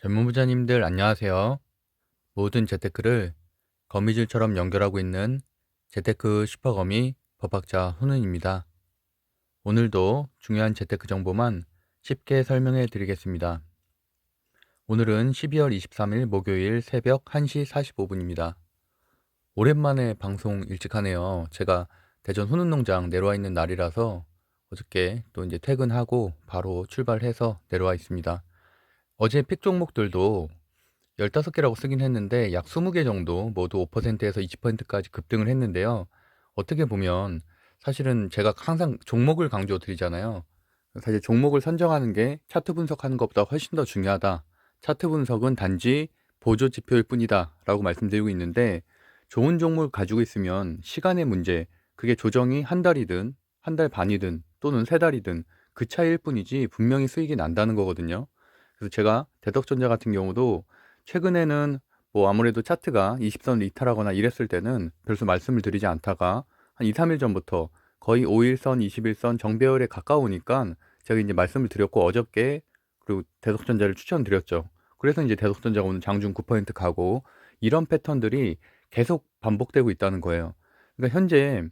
전문부자님들 안녕하세요. 모든 재테크를 거미줄처럼 연결하고 있는 재테크 슈퍼거미 법학자 훈훈입니다. 오늘도 중요한 재테크 정보만 쉽게 설명해 드리겠습니다. 오늘은 12월 23일 목요일 새벽 1시 45분입니다. 오랜만에 방송 일찍 하네요. 제가 대전 훈훈농장 내려와 있는 날이라서 어저께 또 이제 퇴근하고 바로 출발해서 내려와 있습니다. 어제 픽 종목들도 15개라고 쓰긴 했는데 약 20개 정도 모두 5%에서 20%까지 급등을 했는데요. 어떻게 보면 사실은 제가 항상 종목을 강조 드리잖아요. 사실 종목을 선정하는 게 차트 분석하는 것보다 훨씬 더 중요하다. 차트 분석은 단지 보조 지표일 뿐이다 라고 말씀드리고 있는데, 좋은 종목을 가지고 있으면 시간의 문제, 그게 조정이 한 달이든 한 달 반이든 또는 세 달이든 그 차이일 뿐이지 분명히 수익이 난다는 거거든요. 그래서 제가 대덕전자 같은 경우도 최근에는 뭐 아무래도 차트가 20선 이탈하거나 이랬을 때는 별수 말씀을 드리지 않다가 한 2, 3일 전부터 거의 5일선, 21선 정배열에 가까우니까 제가 이제 말씀을 드렸고, 어저께 그리고 대덕전자를 추천드렸죠. 그래서 이제 대덕전자가 오늘 장중 9% 가고, 이런 패턴들이 계속 반복되고 있다는 거예요. 그러니까 현재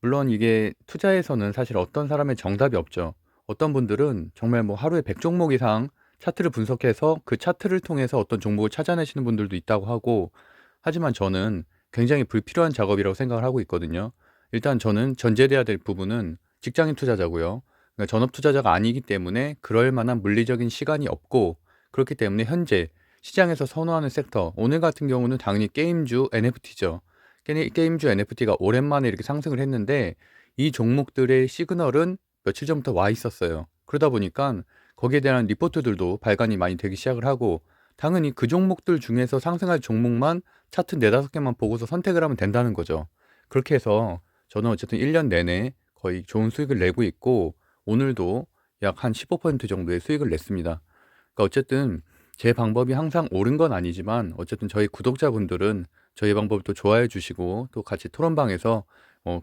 물론 이게 투자에서는 사실 어떤 사람의 정답이 없죠. 어떤 분들은 정말 뭐 하루에 100종목 이상 차트를 분석해서 그 차트를 통해서 어떤 종목을 찾아내시는 분들도 있다고 하고, 하지만 저는 굉장히 불필요한 작업이라고 생각을 하고 있거든요. 일단 저는 전제돼야 될 부분은 직장인 투자자고요. 그러니까 전업 투자자가 아니기 때문에 그럴 만한 물리적인 시간이 없고, 그렇기 때문에 현재 시장에서 선호하는 섹터, 오늘 같은 경우는 당연히 게임주 NFT죠. 게임주 NFT가 오랜만에 이렇게 상승을 했는데, 이 종목들의 시그널은 며칠 전부터 와 있었어요. 그러다 보니까 거기에 대한 리포트들도 발간이 많이 되기 시작을 하고, 당연히 그 종목들 중에서 상승할 종목만 차트 4-5개만 보고서 선택을 하면 된다는 거죠. 그렇게 해서 저는 어쨌든 1년 내내 거의 좋은 수익을 내고 있고, 오늘도 약 한 15% 정도의 수익을 냈습니다. 그러니까 어쨌든 제 방법이 항상 옳은 건 아니지만, 어쨌든 저희 구독자분들은 저희 방법을 또 좋아해 주시고 또 같이 토론방에서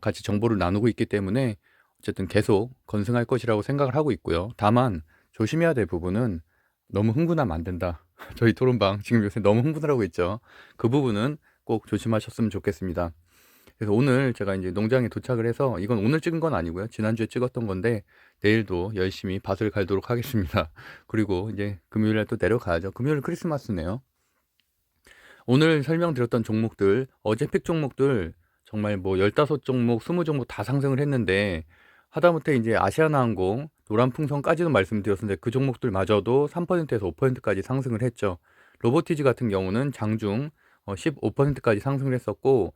같이 정보를 나누고 있기 때문에 어쨌든 계속 건승할 것이라고 생각을 하고 있고요. 다만 조심해야 될 부분은 너무 흥분하면 안 된다. 저희 토론방 지금 요새 너무 흥분을 하고 있죠. 그 부분은 꼭 조심하셨으면 좋겠습니다. 그래서 오늘 제가 이제 농장에 도착을 해서, 이건 오늘 찍은 건 아니고요. 지난주에 찍었던 건데 내일도 열심히 밭을 갈도록 하겠습니다. 그리고 이제 금요일에 또 내려가야죠. 금요일 크리스마스네요. 오늘 설명드렸던 종목들, 어제 픽 종목들 정말 뭐 15종목, 20종목 다 상승을 했는데, 하다못해 이제 아시아나항공, 노란풍선까지도 말씀드렸는데 그 종목들마저도 3%에서 5%까지 상승을 했죠. 로보티즈 같은 경우는 장중 15%까지 상승을 했었고,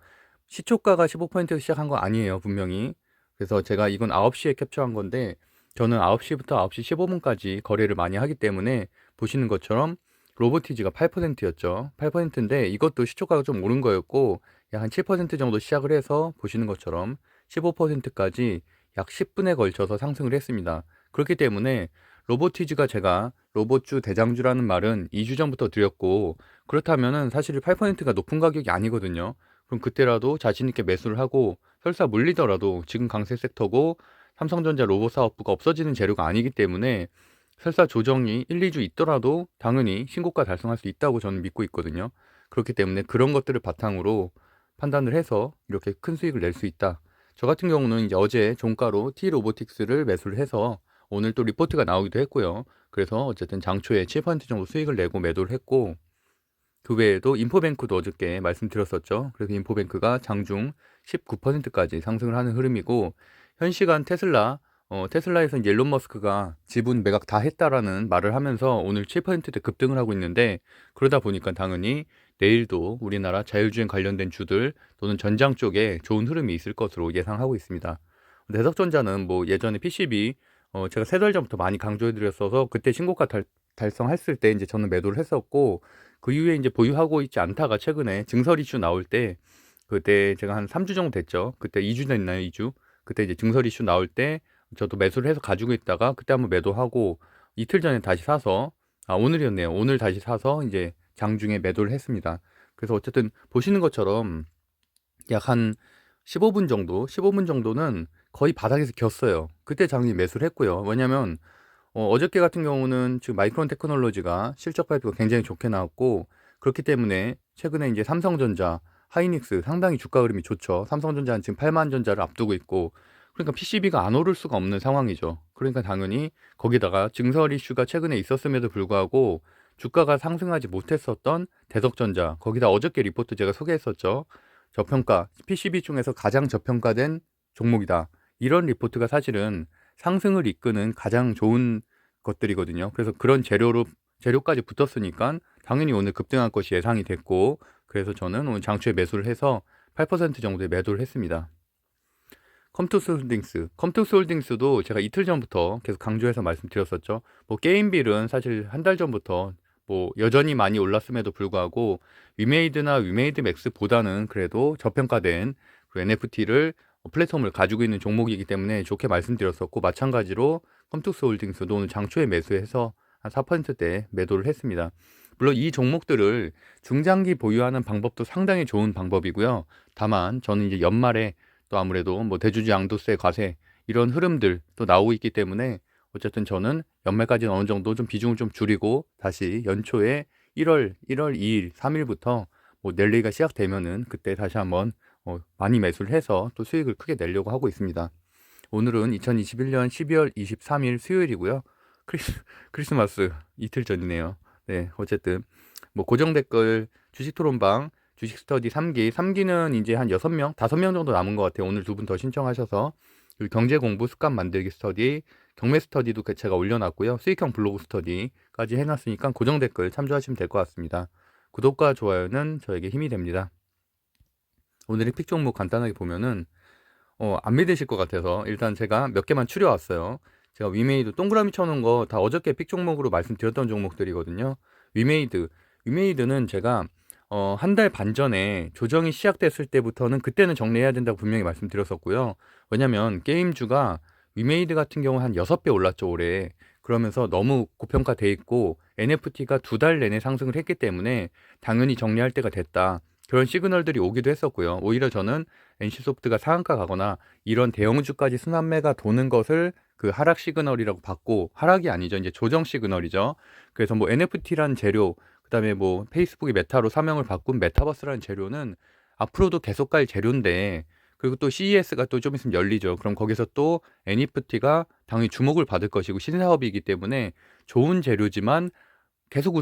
시초가가 15%에서 시작한 거 아니에요, 분명히. 그래서 제가 이건 9시에 캡처한 건데, 저는 9시부터 9시 15분까지 거래를 많이 하기 때문에 보시는 것처럼 로보티즈가 8%였죠. 8%인데 이것도 시초가가 좀 오른 거였고, 약 한 7% 정도 시작을 해서 보시는 것처럼 15%까지 약 10분에 걸쳐서 상승을 했습니다. 그렇기 때문에 로보티즈가, 제가 로봇주 대장주라는 말은 2주 전부터 드렸고, 그렇다면은 사실 8%가 높은 가격이 아니거든요. 그럼 그때라도 자신 있게 매수를 하고, 설사 물리더라도 지금 강세 섹터고 삼성전자 로봇 사업부가 없어지는 재료가 아니기 때문에 설사 조정이 1, 2주 있더라도 당연히 신고가 달성할 수 있다고 저는 믿고 있거든요. 그렇기 때문에 그런 것들을 바탕으로 판단을 해서 이렇게 큰 수익을 낼 수 있다. 저 같은 경우는 이제 어제 종가로 T로보틱스를 매수를 해서 오늘 또 리포트가 나오기도 했고요. 그래서 어쨌든 장초에 7% 정도 수익을 내고 매도를 했고, 그 외에도 인포뱅크도 어저께 말씀드렸었죠. 그래서 인포뱅크가 장중 19%까지 상승을 하는 흐름이고, 현 시간 테슬라에서 이제 일론 머스크가 지분 매각 다 했다라는 말을 하면서 오늘 7%대 급등을 하고 있는데, 그러다 보니까 당연히 내일도 우리나라 자율주행 관련된 주들 또는 전장 쪽에 좋은 흐름이 있을 것으로 예상하고 있습니다. 대석전자는 뭐 예전에 PCB 제가 3달 전부터 많이 강조해드렸어서 그때 신고가 달성했을 때 이제 저는 매도를 했었고, 그 이후에 이제 보유하고 있지 않다가 최근에 증설 이슈 나올 때, 그때 제가 한 3주 정도 됐죠. 그때 2주 됐나요? 2주? 그때 이제 증설 이슈 나올 때 저도 매수를 해서 가지고 있다가 그때 한번 매도하고, 이틀 전에 다시 사서, 오늘이었네요. 오늘 다시 사서 이제 장중에 매도를 했습니다. 그래서 어쨌든 보시는 것처럼 약 한 15분 정도, 15분 정도는 거의 바닥에서 겼어요. 그때 장이 매수를 했고요. 왜냐면 어저께 같은 경우는 지금 마이크론 테크놀로지가 실적 발표가 굉장히 좋게 나왔고, 그렇기 때문에 최근에 이제 삼성전자, 하이닉스 상당히 주가 흐름이 좋죠. 삼성전자는 지금 8만 전자를 앞두고 있고, 그러니까 PCB가 안 오를 수가 없는 상황이죠. 그러니까 당연히 거기다가 증설 이슈가 최근에 있었음에도 불구하고 주가가 상승하지 못했었던 대덕전자, 거기다 어저께 리포트 제가 소개했었죠. 저평가, PCB 중에서 가장 저평가된 종목이다. 이런 리포트가 사실은 상승을 이끄는 가장 좋은 것들이거든요. 그래서 그런 재료까지 붙었으니까 당연히 오늘 급등할 것이 예상이 됐고, 그래서 저는 오늘 장초에 매수를 해서 8% 정도의 매도를 했습니다. 컴투스홀딩스도 제가 이틀 전부터 계속 강조해서 말씀드렸었죠. 뭐 게임빌은 사실 한 달 전부터 뭐 여전히 많이 올랐음에도 불구하고 위메이드나 위메이드 맥스보다는 그래도 저평가된 그 NFT를 플랫폼을 가지고 있는 종목이기 때문에 좋게 말씀드렸었고, 마찬가지로 컴투스홀딩스도 오늘 장초에 매수해서 한 4%대 매도를 했습니다. 물론 이 종목들을 중장기 보유하는 방법도 상당히 좋은 방법이고요. 다만 저는 이제 연말에 또 아무래도 뭐 대주주 양도세 과세 이런 흐름들 또 나오고 있기 때문에 어쨌든 저는 연말까지는 어느 정도 좀 비중을 좀 줄이고 다시 연초에 1월 2일, 3일부터 뭐 랠리가 시작되면은 그때 다시 한번 많이 매수를 해서 또 수익을 크게 내려고 하고 있습니다. 오늘은 2021년 12월 23일 수요일이고요. 크리스마스 이틀 전이네요. 네, 어쨌든 뭐 고정 댓글 주식 토론방 주식 스터디 3기는 이제 한 6명, 5명 정도 남은 것 같아요. 오늘 두 분 더 신청하셔서. 그리고 경제 공부 습관 만들기 스터디, 경매 스터디도 제가 올려놨고요. 수익형 블로그 스터디까지 해놨으니까 고정 댓글 참조하시면 될 것 같습니다. 구독과 좋아요는 저에게 힘이 됩니다. 오늘의 픽 종목 간단하게 보면은 안 믿으실 것 같아서 일단 제가 몇 개만 추려왔어요. 제가 위메이드 동그라미 쳐놓은 거 다 어저께 픽 종목으로 말씀드렸던 종목들이거든요. 위메이드는 제가 한 달 반 전에 조정이 시작됐을 때부터는 그때는 정리해야 된다고 분명히 말씀드렸었고요. 왜냐면 게임주가 위메이드 같은 경우 한 6배 올랐죠, 올해. 그러면서 너무 고평가돼 있고 NFT가 2달 내내 상승을 했기 때문에 당연히 정리할 때가 됐다. 그런 시그널들이 오기도 했었고요. 오히려 저는 NC소프트가 상한가 가거나 이런 대형주까지 순환매가 도는 것을 그 하락 시그널이라고 봤고, 하락이 아니죠. 이제 조정 시그널이죠. 그래서 뭐 NFT라는 재료, 그다음에 뭐 페이스북이 메타로 사명을 바꾼 메타버스라는 재료는 앞으로도 계속 갈 재료인데, 그리고 또 CES가 또 좀 있으면 열리죠. 그럼 거기서 또 NFT가 당연히 주목을 받을 것이고 신사업이기 때문에 좋은 재료지만 계속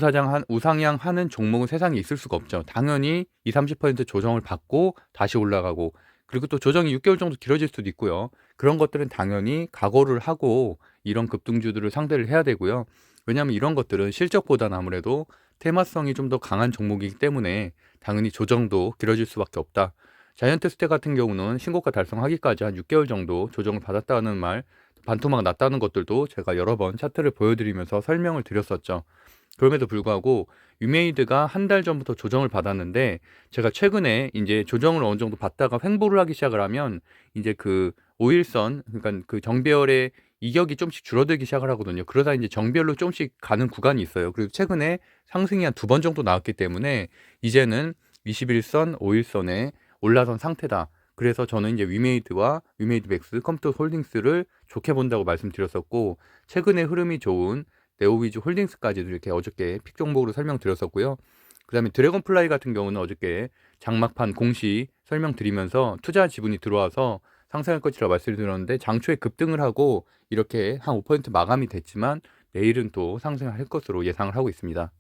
우상향하는 종목은 세상에 있을 수가 없죠. 당연히 2, 30% 조정을 받고 다시 올라가고, 그리고 또 조정이 6개월 정도 길어질 수도 있고요. 그런 것들은 당연히 각오를 하고 이런 급등주들을 상대를 해야 되고요. 왜냐하면 이런 것들은 실적보다는 아무래도 테마성이 좀 더 강한 종목이기 때문에 당연히 조정도 길어질 수밖에 없다. 자이언트스테 같은 경우는 신고가 달성하기까지 한 6개월 정도 조정을 받았다는 말, 반토막 났다는 것들도 제가 여러 번 차트를 보여드리면서 설명을 드렸었죠. 그럼에도 불구하고 위메이드가 한 달 전부터 조정을 받았는데, 제가 최근에 이제 조정을 어느 정도 받다가 횡보를 하기 시작을 하면 이제 그 5일선, 그러니까 그 정배열의 이격이 좀씩 줄어들기 시작을 하거든요. 그러다 이제 정배열로 좀씩 가는 구간이 있어요. 그리고 최근에 상승이 한 2번 정도 나왔기 때문에 이제는 21선, 5일선에 올라선 상태다. 그래서 저는 이제 위메이드와 위메이드맥스, 컴퓨터 홀딩스를 좋게 본다고 말씀드렸었고, 최근에 흐름이 좋은 네오위즈 홀딩스까지도 이렇게 어저께 픽 종목으로 설명드렸었고요. 그 다음에 드래곤플라이 같은 경우는 어저께 장막판 공시 설명드리면서 투자 지분이 들어와서 상승할 것이라 말씀드렸는데, 장초에 급등을 하고 이렇게 한 5% 마감이 됐지만 내일은 또 상승할 것으로 예상을 하고 있습니다.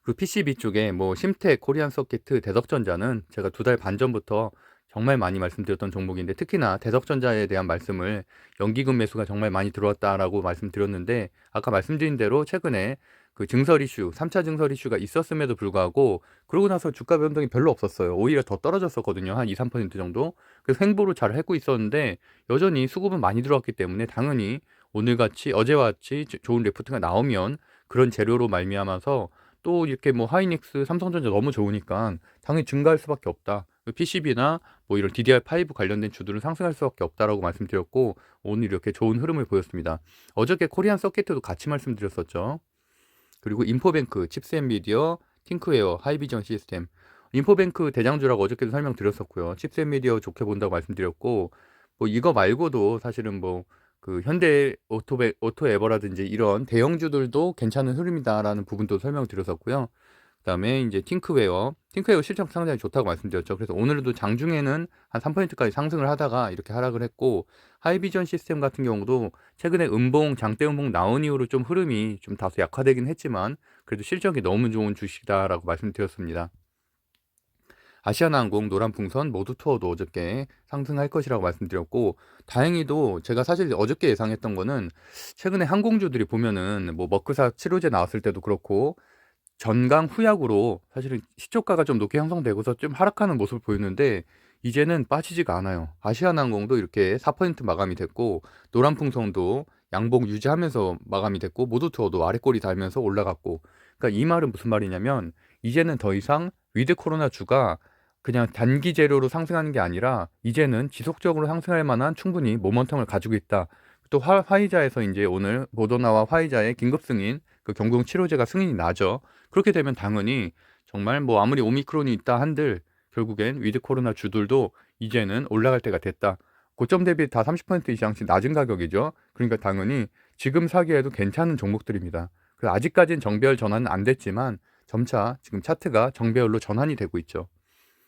그리고 PCB 쪽에 뭐 심텍, 코리안 서키트, 대덕전자는 제가 2달 반 전부터 정말 많이 말씀드렸던 종목인데, 특히나 대덕전자에 대한 말씀을 연기금 매수가 정말 많이 들어왔다라고 말씀드렸는데, 아까 말씀드린 대로 최근에 그 증설 이슈, 3차 증설 이슈가 있었음에도 불구하고 그러고 나서 주가 변동이 별로 없었어요. 오히려 더 떨어졌었거든요. 한 2, 3% 정도. 그래서 횡보를 잘 하고 있었는데 여전히 수급은 많이 들어왔기 때문에 당연히 오늘같이 어제와 같이 좋은 레포트가 나오면 그런 재료로 말미암아서 또 이렇게 뭐 하이닉스, 삼성전자 너무 좋으니까 당연히 증가할 수밖에 없다. PCB나 뭐 이런 DDR5 관련된 주들은 상승할 수밖에 없다라고 말씀드렸고, 오늘 이렇게 좋은 흐름을 보였습니다. 어저께 코리안 서킷도 같이 말씀드렸었죠. 그리고 인포뱅크, 칩스앤미디어, 팅크웨어, 하이비전 시스템. 인포뱅크 대장주라고 어저께도 설명드렸었고요. 칩스앤미디어 좋게 본다고 말씀드렸고, 뭐 이거 말고도 사실은 뭐 그 현대 오토에버라든지 이런 대형주들도 괜찮은 흐름이다라는 부분도 설명을 드렸었고요. 그다음에 이제 팅크웨어 실적 상당히 좋다고 말씀드렸죠. 그래서 오늘도 장중에는 한 3%까지 상승을 하다가 이렇게 하락을 했고, 하이비전 시스템 같은 경우도 최근에 장대 음봉 나온 이후로 좀 흐름이 좀 다소 약화되긴 했지만 그래도 실적이 너무 좋은 주식이다라고 말씀드렸습니다. 아시아나항공, 노란풍선, 모두투어도 어저께 상승할 것이라고 말씀드렸고, 다행히도 제가 사실 어저께 예상했던 거는 최근에 항공주들이 보면은 뭐 머크사 치료제 나왔을 때도 그렇고 전강 후약으로 사실은 시초가가 좀 높게 형성되고서 좀 하락하는 모습을 보였는데 이제는 빠지지가 않아요. 아시아나항공도 이렇게 4% 마감이 됐고, 노란풍선도 양봉 유지하면서 마감이 됐고, 모두투어도 아래꼬리 달면서 올라갔고. 그러니까 이 말은 무슨 말이냐면 이제는 더 이상 위드 코로나 주가 그냥 단기 재료로 상승하는 게 아니라 이제는 지속적으로 상승할 만한 충분히 모멘텀을 가지고 있다. 또 화이자에서 이제 오늘 모더나와 화이자의 긴급 승인, 그 경공 치료제가 승인이 나죠. 그렇게 되면 당연히 정말 뭐 아무리 오미크론이 있다 한들 결국엔 위드 코로나 주들도 이제는 올라갈 때가 됐다. 고점 대비 다 30% 이상씩 낮은 가격이죠. 그러니까 당연히 지금 사기에도 괜찮은 종목들입니다. 아직까지는 정배열 전환은 안 됐지만 점차 지금 차트가 정배열로 전환이 되고 있죠.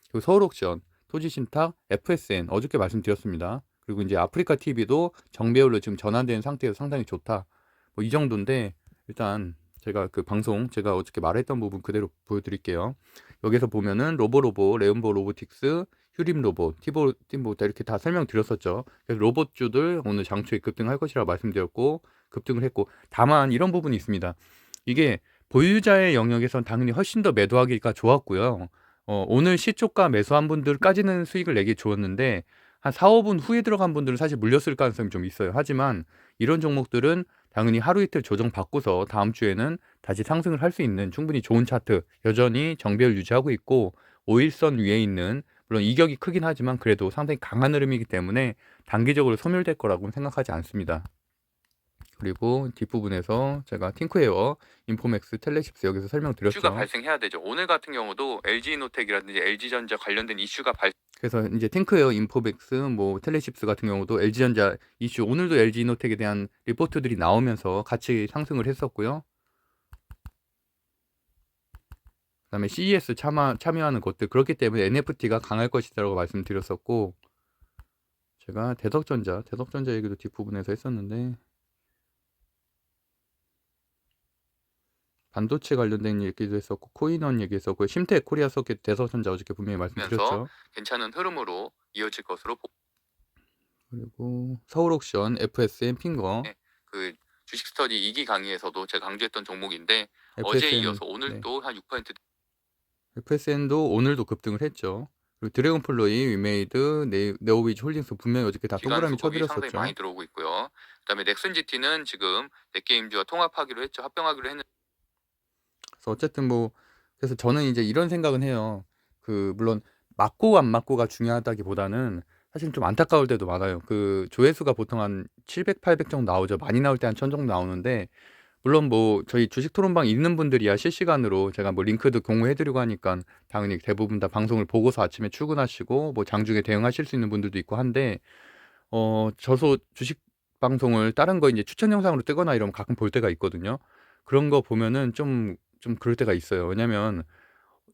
그리고 서울옥션, 토지신탁, FSN 어저께 말씀드렸습니다. 그리고 이제 아프리카 TV도 정배열로 지금 전환된 상태에서 상당히 좋다. 뭐 이 정도인데 일단 제가 그 방송 제가 어저께 말했던 부분 그대로 보여드릴게요. 여기서 보면은 로보로보, 레온보 로보틱스, 휴림로보, 팀보 이렇게 다 설명드렸었죠. 그래서 로봇주들 오늘 장초에 급등할 것이라고 말씀드렸고 급등을 했고, 다만 이런 부분이 있습니다. 이게 보유자의 영역에선 당연히 훨씬 더 매도하기가 좋았고요. 오늘 시초가 매수한 분들까지는 수익을 내기 좋았는데 한 4, 5분 후에 들어간 분들은 사실 물렸을 가능성이 좀 있어요. 하지만 이런 종목들은 당연히 하루 이틀 조정 받고서 다음 주에는 다시 상승을 할 수 있는 충분히 좋은 차트, 여전히 정배열 유지하고 있고 5일선 위에 있는, 물론 이격이 크긴 하지만 그래도 상당히 강한 흐름이기 때문에 단기적으로 소멸될 거라고는 생각하지 않습니다. 그리고 뒷부분에서 제가 팅크웨어, 인포맥스, 텔레십스 여기서 설명드렸죠. 이슈가 발생해야 되죠. 오늘 같은 경우도 LG이노텍이라든지 LG전자 관련된 이슈가 그래서 이제 팅크웨어, 인포맥스, 뭐 텔레십스 같은 경우도 LG전자 이슈, 오늘도 LG이노텍에 대한 리포트들이 나오면서 같이 상승을 했었고요. 그다음에 CES 참여하는 것들, 그렇기 때문에 NFT가 강할 것이라고 말씀드렸었고, 제가 대덕전자 얘기도 뒷부분에서 했었는데 반도체 관련된 얘기도 했었고 코인원 얘기했었고 심텍 코리아 서킷 대덕전자 어저께 분명히 말씀드렸죠. 괜찮은 흐름으로 이어질 것으로 그리고 서울옥션, FSN, 핑거, 그 주식 스터디 2기 강의에서도 제가 강조했던 종목인데 어제 이어서 오늘도 한 6% FSN도 오늘도 급등을 했죠. 그리고 드래곤플로이, 위메이드, 네오비즈 홀딩스 분명히 어저께 다 동그라미 쳐드렸었죠. 상당히 많이 들어오고 있고요. 그다음에 넥슨 GT는 지금 넷게임즈와 통합하기로 했죠. 합병하기로 했는데. 그래서 어쨌든 뭐 그래서 저는 이제 이런 생각은 해요. 그 물론 맞고 안 맞고가 중요하다기보다는 사실 좀 안타까울 때도 많아요. 그 조회수가 보통 한 700, 800 정도 나오죠. 많이 나올 때 한 1000 정도 나오는데, 물론 뭐 저희 주식 토론방 있는 분들이야 실시간으로 제가 뭐 링크도 공유해드리고 하니까 당연히 대부분 다 방송을 보고서 아침에 출근하시고 뭐 장중에 대응하실 수 있는 분들도 있고 한데, 저도 주식 방송을 다른 거 이제 추천 영상으로 뜨거나 이러면 가끔 볼 때가 있거든요. 그런 거 보면은 좀 그럴 때가 있어요. 왜냐면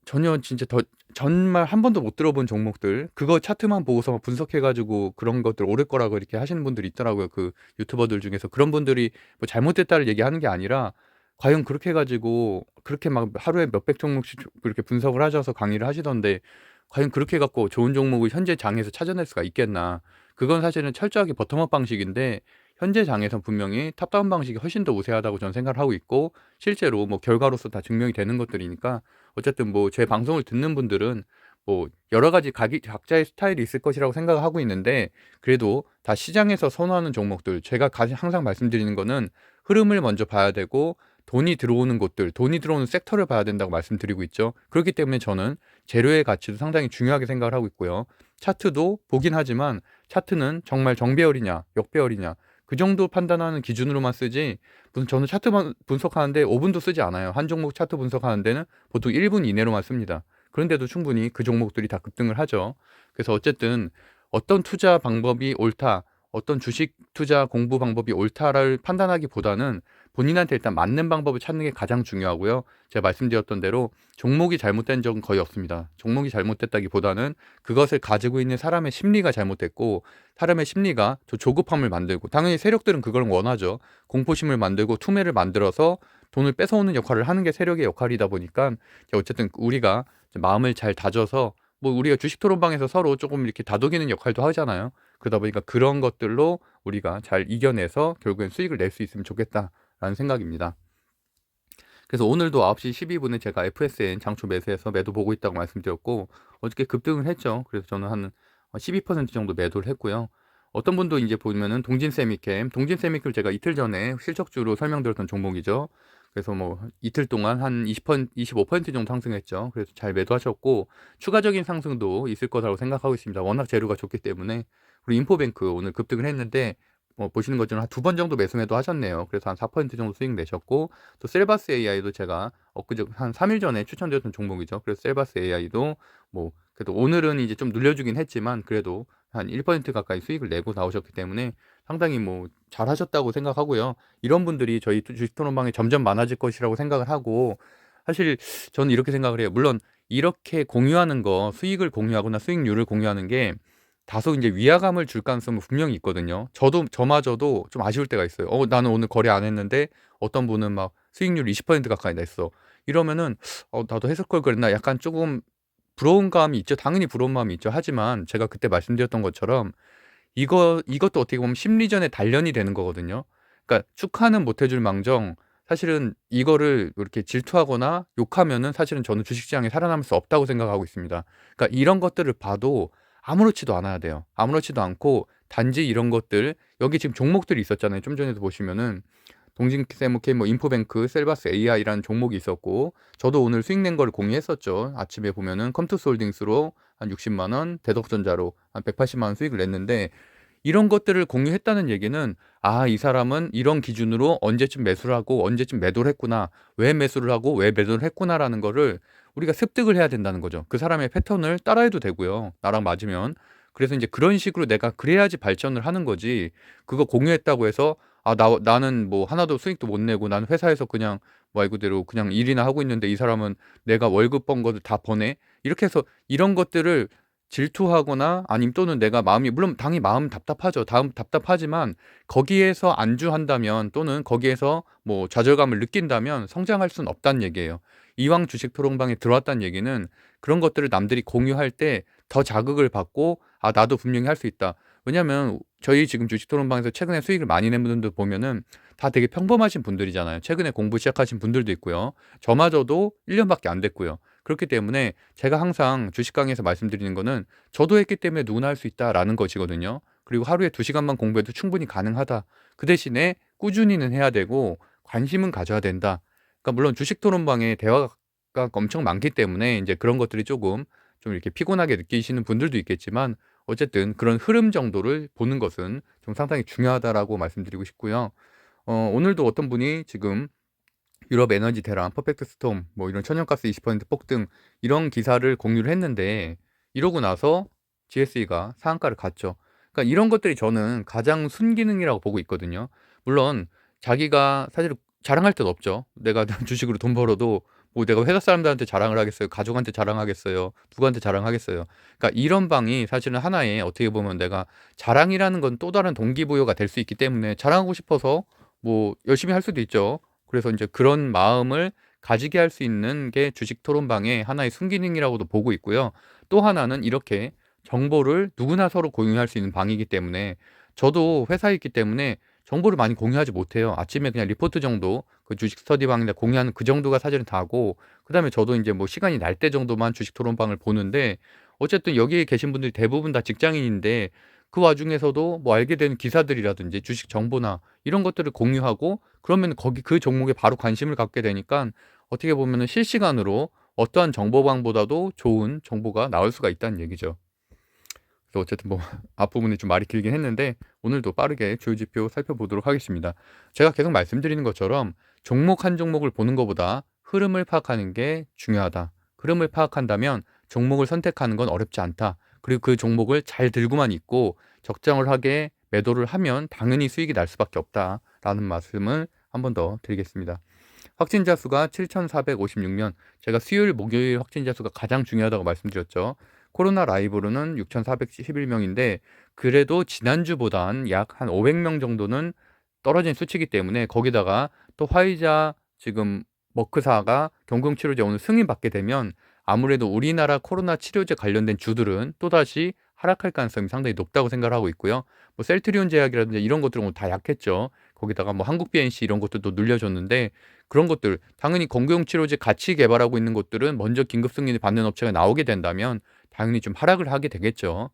전혀 진짜 정말 한 번도 못 들어본 종목들, 그거 차트만 보고서 분석해가지고 그런 것들 오를 거라고 이렇게 하시는 분들이 있더라고요. 그 유튜버들 중에서. 그런 분들이 뭐 잘못됐다를 얘기하는 게 아니라 과연 그렇게 해가지고 그렇게 막 하루에 몇백 종목씩 그렇게 분석을 하셔서 강의를 하시던데 과연 그렇게 해갖고 좋은 종목을 현재 장에서 찾아낼 수가 있겠나. 그건 사실은 철저하게 버텀업 방식인데 현재 장에서 분명히 탑다운 방식이 훨씬 더 우세하다고 저는 생각을 하고 있고, 실제로 뭐 결과로서 다 증명이 되는 것들이니까 어쨌든 뭐 제 방송을 듣는 분들은 뭐 여러 가지 각자의 스타일이 있을 것이라고 생각을 하고 있는데, 그래도 다 시장에서 선호하는 종목들, 제가 항상 말씀드리는 거는 흐름을 먼저 봐야 되고 돈이 들어오는 곳들, 돈이 들어오는 섹터를 봐야 된다고 말씀드리고 있죠. 그렇기 때문에 저는 재료의 가치도 상당히 중요하게 생각을 하고 있고요. 차트도 보긴 하지만 차트는 정말 정배열이냐 역배열이냐 그 정도 판단하는 기준으로만 쓰지, 무슨 저는 차트 분석하는데 5분도 쓰지 않아요. 한 종목 차트 분석하는 데는 보통 1분 이내로만 씁니다. 그런데도 충분히 그 종목들이 다 급등을 하죠. 그래서 어쨌든 어떤 투자 방법이 옳다, 어떤 주식 투자 공부 방법이 옳다를 판단하기보다는 본인한테 일단 맞는 방법을 찾는 게 가장 중요하고요. 제가 말씀드렸던 대로 종목이 잘못된 적은 거의 없습니다. 종목이 잘못됐다기보다는 그것을 가지고 있는 사람의 심리가 잘못됐고, 사람의 심리가 조급함을 만들고, 당연히 세력들은 그걸 원하죠. 공포심을 만들고 투매를 만들어서 돈을 뺏어오는 역할을 하는 게 세력의 역할이다 보니까, 어쨌든 우리가 마음을 잘 다져서, 뭐 우리가 주식 토론방에서 서로 조금 이렇게 다독이는 역할도 하잖아요. 그러다 보니까 그런 것들로 우리가 잘 이겨내서 결국엔 수익을 낼 수 있으면 좋겠다라는 생각입니다. 그래서 오늘도 9시 12분에 제가 FSN 장초 매수해서 매도 보고 있다고 말씀드렸고, 어저께 급등을 했죠. 그래서 저는 한 12% 정도 매도를 했고요. 어떤 분도 이제 보면은 동진세미캠 제가 이틀 전에 실적주로 설명드렸던 종목이죠. 그래서 뭐 이틀 동안 한 20%, 25% 정도 상승했죠. 그래서 잘 매도하셨고, 추가적인 상승도 있을 거라고 생각하고 있습니다. 워낙 재료가 좋기 때문에. 그리고 인포뱅크 오늘 급등을 했는데, 보시는 것처럼 한 2번 정도 매수 하셨네요. 그래서 한 4% 정도 수익 내셨고, 또 셀바스 AI도 제가 엊그제 한 3일 전에 추천드렸던 종목이죠. 그래서 셀바스 AI도 뭐 그래도 오늘은 이제 좀 눌려주긴 했지만 그래도 한 1% 가까이 수익을 내고 나오셨기 때문에 상당히 뭐 잘하셨다고 생각하고요. 이런 분들이 저희 주식 토론방에 점점 많아질 것이라고 생각을 하고, 사실 저는 이렇게 생각을 해요. 물론 이렇게 공유하는 거, 수익을 공유하거나 수익률을 공유하는 게 다소 이제 위화감을 줄 가능성은 분명히 있거든요. 저마저도 좀 아쉬울 때가 있어요. 나는 오늘 거래 안 했는데 어떤 분은 막 수익률 20% 가까이 냈어. 이러면은 나도 했을 걸 그랬나, 약간 조금 부러운 감이 있죠. 당연히 부러운 마음이 있죠. 하지만 제가 그때 말씀드렸던 것처럼 이것도 어떻게 보면 심리전의 단련이 되는 거거든요. 그러니까 축하는 못 해줄 망정, 사실은 이거를 이렇게 질투하거나 욕하면은 사실은 저는 주식시장에 살아남을 수 없다고 생각하고 있습니다. 그러니까 이런 것들을 봐도 아무렇지도 않아야 돼요. 아무렇지도 않고 단지 이런 것들, 여기 지금 종목들이 있었잖아요. 좀 전에도 보시면은 동진세무캠, 뭐 인포뱅크, 셀바스 AI라는 종목이 있었고, 저도 오늘 수익 낸 거를 공유했었죠. 아침에 보면은 컴투스홀딩스로 한 60만 원, 대덕전자로 한 180만 원 수익을 냈는데, 이런 것들을 공유했다는 얘기는, 이 사람은 이런 기준으로 언제쯤 매수를 하고 언제쯤 매도를 했구나, 왜 매수를 하고 왜 매도를 했구나라는 거를 우리가 습득을 해야 된다는 거죠. 그 사람의 패턴을 따라해도 되고요. 나랑 맞으면. 그래서 이제 그런 식으로 내가 그래야지 발전을 하는 거지. 그거 공유했다고 해서 나는 뭐 하나도 수익도 못 내고 나는 회사에서 그냥 말 그대로 그냥 일이나 하고 있는데 이 사람은 내가 월급 번 거를 다 버네. 이렇게 해서 이런 것들을 질투하거나 아니면 또는 내가 마음이, 물론 당연히 마음 답답하죠. 다음 답답하지만 거기에서 안주한다면 또는 거기에서 뭐 좌절감을 느낀다면 성장할 수는 없다는 얘기예요. 이왕 주식 토론방에 들어왔다는 얘기는 그런 것들을 남들이 공유할 때 더 자극을 받고, 나도 분명히 할 수 있다. 왜냐면 저희 지금 주식 토론방에서 최근에 수익을 많이 낸 분들 보면은 다 되게 평범하신 분들이잖아요. 최근에 공부 시작하신 분들도 있고요. 저마저도 1년밖에 안 됐고요. 그렇기 때문에 제가 항상 주식 강의에서 말씀드리는 거는 저도 했기 때문에 누구나 할 수 있다라는 것이거든요. 그리고 하루에 2시간만 공부해도 충분히 가능하다. 그 대신에 꾸준히는 해야 되고 관심은 가져야 된다. 그러니까 물론 주식 토론방에 대화가 엄청 많기 때문에 이제 그런 것들이 조금 좀 이렇게 피곤하게 느끼시는 분들도 있겠지만, 어쨌든 그런 흐름 정도를 보는 것은 좀 상당히 중요하다라고 말씀드리고 싶고요. 오늘도 어떤 분이 지금 유럽 에너지 대란, 퍼펙트 스톰, 뭐 이런 천연가스 20% 폭등 이런 기사를 공유를 했는데, 이러고 나서 GSE가 상한가를 갔죠. 그러니까 이런 것들이 저는 가장 순기능이라고 보고 있거든요. 물론 자기가 사실 자랑할 데는 없죠. 내가 주식으로 돈 벌어도 뭐 내가 회사 사람들한테 자랑을 하겠어요? 가족한테 자랑하겠어요? 누구한테 자랑하겠어요? 그러니까 이런 방이 사실은 하나의, 어떻게 보면 내가 자랑이라는 건 또 다른 동기부여가 될 수 있기 때문에 자랑하고 싶어서 뭐 열심히 할 수도 있죠. 그래서 이제 그런 마음을 가지게 할 수 있는 게 주식 토론방의 하나의 순기능이라고도 보고 있고요. 또 하나는 이렇게 정보를 누구나 서로 공유할 수 있는 방이기 때문에, 저도 회사에 있기 때문에 정보를 많이 공유하지 못해요. 아침에 그냥 리포트 정도 그 주식 스터디방에 공유하는 그 정도가 사실은 다고, 그다음에 저도 이제 뭐 시간이 날 때 정도만 주식 토론방을 보는데, 어쨌든 여기에 계신 분들이 대부분 다 직장인인데 그 와중에서도 뭐 알게 된 기사들이라든지 주식 정보나 이런 것들을 공유하고, 그러면 거기 그 종목에 바로 관심을 갖게 되니까 어떻게 보면은 실시간으로 어떠한 정보방보다도 좋은 정보가 나올 수가 있다는 얘기죠. 그래서 어쨌든 뭐 앞부분이 좀 말이 길긴 했는데 오늘도 빠르게 주요 지표 살펴보도록 하겠습니다. 제가 계속 말씀드리는 것처럼 종목 한 종목을 보는 것보다 흐름을 파악하는 게 중요하다. 흐름을 파악한다면 종목을 선택하는 건 어렵지 않다. 그리고 그 종목을 잘 들고만 있고 적정을 하게 매도를 하면 당연히 수익이 날 수밖에 없다라는 말씀을 한 번 더 드리겠습니다. 확진자 수가 7,456명. 제가 수요일, 목요일 확진자 수가 가장 중요하다고 말씀드렸죠. 코로나 라이브로는 6,411명인데 그래도 지난주보단 약 한 500명 정도는 떨어진 수치이기 때문에 거기다가 또 화이자 지금 머크사가 경공치료제 오늘 승인받게 되면 아무래도 우리나라 코로나 치료제 관련된 주들은 또다시 하락할 가능성이 상당히 높다고 생각을 하고 있고요. 뭐 셀트리온 제약이라든지 이런 것들은 다 약했죠. 거기다가 뭐 한국 BNC 이런 것들도 눌려줬는데 그런 것들 당연히 건강 치료제 같이 개발하고 있는 것들은 먼저 긴급 승인을 받는 업체가 나오게 된다면 당연히 좀 하락을 하게 되겠죠.